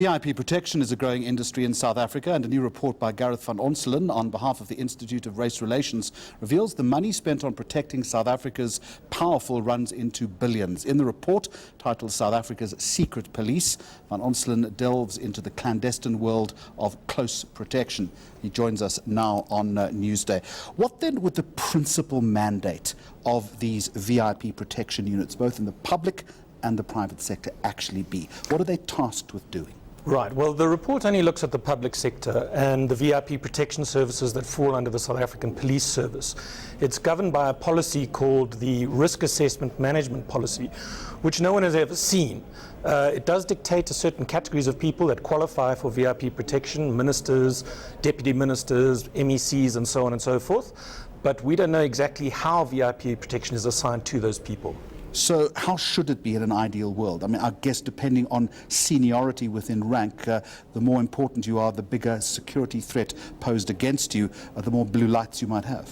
VIP protection is a growing industry in South Africa, and a new report by Gareth van Onselen on behalf of the Institute of Race Relations reveals the money spent on protecting South Africa's powerful runs into billions. In the report, titled South Africa's Secret Police, van Onselen delves into the clandestine world of close protection. He joins us now on Newsday. What then would the principal mandate of these VIP protection units, both in the public and the private sector, actually be? What are they tasked with doing? Right. Well, the report only looks at the public sector and the VIP protection services that fall under the South African Police Service. It's governed by a policy called the Risk Assessment Management Policy, which no one has ever seen. It does dictate to certain categories of people that qualify for VIP protection: ministers, deputy ministers, MECs, and so on and so forth. But we don't know exactly how VIP protection is assigned to those people. So how should it be in an ideal world? I mean, I guess depending on seniority within rank, the more important you are, the bigger security threat posed against you, the more blue lights you might have.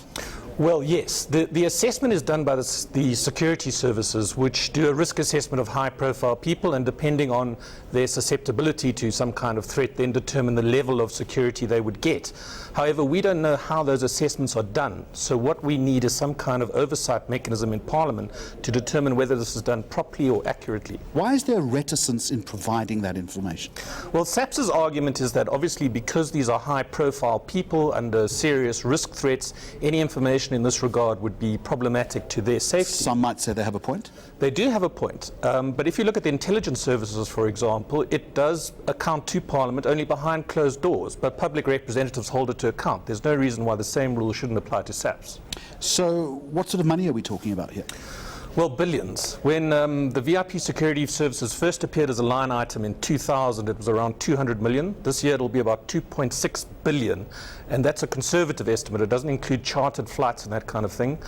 Well, yes. The assessment is done by the security services, which do a risk assessment of high-profile people, and depending on their susceptibility to some kind of threat, then determine the level of security they would get. However, we don't know how those assessments are done, so what we need is some kind of oversight mechanism in Parliament to determine whether this is done properly or accurately. Why is there reticence in providing that information? Well, SAPS's argument is that obviously because these are high-profile people under serious risk threats, any information in this regard would be problematic to their safety. Some might say they have a point. They do have a point, but if you look at the intelligence services, for example, it does account to Parliament only behind closed doors, but public representatives hold it to account. There's no reason why the same rule shouldn't apply to SAPS. So what sort of money are we talking about here? Well, billions. When the VIP security services first appeared as a line item in 2000, it was around 200 million. This year it'll be about 2.6 billion, and that's a conservative estimate. It doesn't include chartered flights and that kind of thing.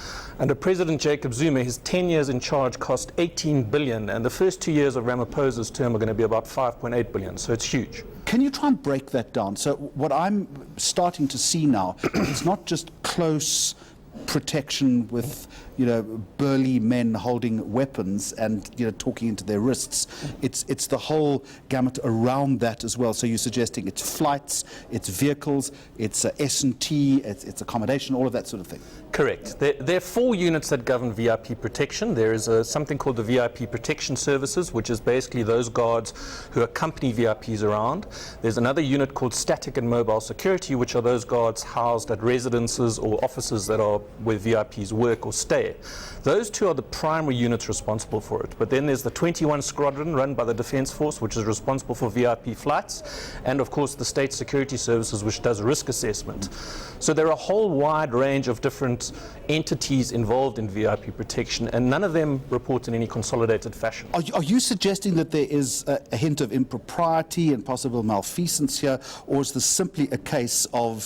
Under President Jacob Zuma, his 10 years in charge cost 18 billion, and the first 2 years of Ramaphosa's term are going to be about 5.8 billion, so it's huge. Can you try and break that down? So what I'm starting to see now is not just close protection with, burly men holding weapons and, talking into their wrists. It's the whole gamut around that as well. So you're suggesting it's flights, it's vehicles, it's S&T, it's accommodation, all of that sort of thing. Correct. There are 4 units that govern VIP protection. There is something called the VIP Protection Services, which is basically those guards who accompany VIPs around. There's another unit called Static and Mobile Security, which are those guards housed at residences or offices that are where VIPs work or stay. Those 2 are the primary units responsible for it. But then there's the 21 Squadron run by the Defence Force, which is responsible for VIP flights, and of course the State Security Services, which does risk assessment. So there are a whole wide range of different entities involved in VIP protection, and none of them report in any consolidated fashion. Are you suggesting that there is a hint of impropriety and possible malfeasance here, or is this simply a case of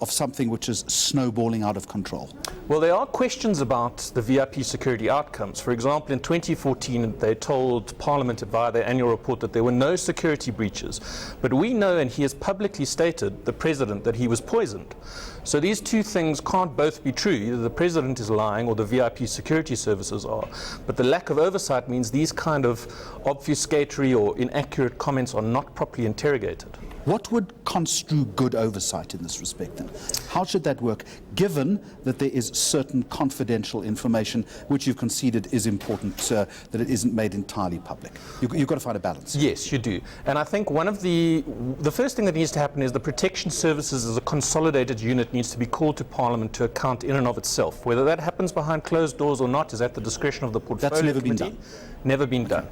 something which is snowballing out of control? Well, there are questions about the VIP security outcomes. For example, in 2014, they told Parliament via their annual report that there were no security breaches. But we know, and he has publicly stated, the President, that he was poisoned. So these 2 things can't both be true. Either the President is lying or the VIP security services are. But the lack of oversight means these kind of obfuscatory or inaccurate comments are not properly interrogated. What would constitute good oversight in this respect then? How should that work, given that there is certain confidential information which you've conceded is important, that it isn't made entirely public? You've got to find a balance. Yes, you do. And I think one of the first thing that needs to happen is the protection services as a consolidated unit needs to be called to Parliament to account in and of itself. Whether that happens behind closed doors or not is at the discretion of the portfolio That's never committee. been done? Never been done.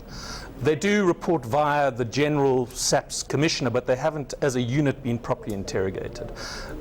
They do report via the general SAPS commissioner, but they haven't as a unit been properly interrogated.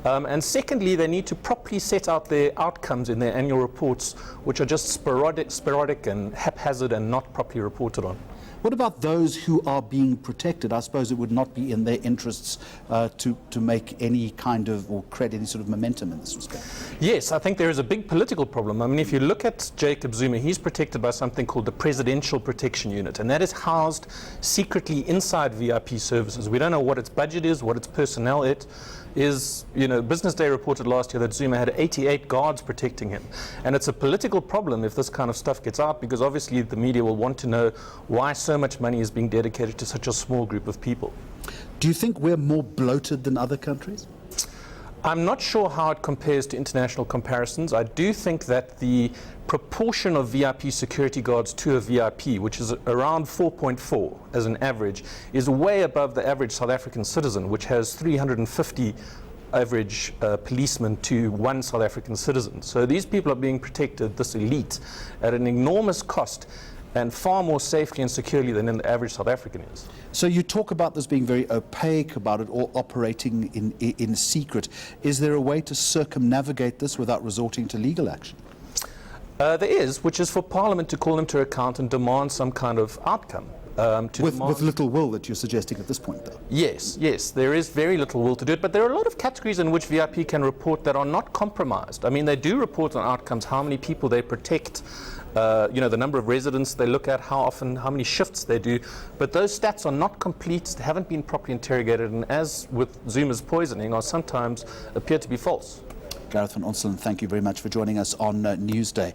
And secondly, they need to properly set out their outcomes in their annual reports, which are just sporadic and haphazard and not properly reported on. What about those who are being protected? I suppose it would not be in their interests to make any kind of, or create any sort of momentum in this respect. Yes, I think there is a big political problem. I mean, if you look at Jacob Zuma, he's protected by something called the Presidential Protection Unit, and that is housed secretly inside VIP services. We don't know what its budget is, what its personnel is, Business Day reported last year that Zuma had 88 guards protecting him. And it's a political problem if this kind of stuff gets out, because obviously the media will want to know why so much money is being dedicated to such a small group of people. Do you think we're more bloated than other countries? I'm not sure how it compares to international comparisons. I do think that the proportion of VIP security guards to a VIP, which is around 4.4 as an average, is way above the average South African citizen, which has 350 average policemen to one South African citizen. So these people are being protected, this elite, at an enormous cost, and far more safely and securely than the average South African is. So you talk about this being very opaque, about it all operating in secret. Is there a way to circumnavigate this without resorting to legal action? There is, which is for Parliament to call them to account and demand some kind of outcome. With little will that you're suggesting at this point, though? Yes, there is very little will to do it, but there are a lot of categories in which VIP can report that are not compromised. I mean, they do report on outcomes, how many people they protect, the number of residents they look at, how often, how many shifts they do, but those stats are not complete, they haven't been properly interrogated, and as with Zuma's poisoning, are sometimes appear to be false. Gareth van Onselen, thank you very much for joining us on Newsday.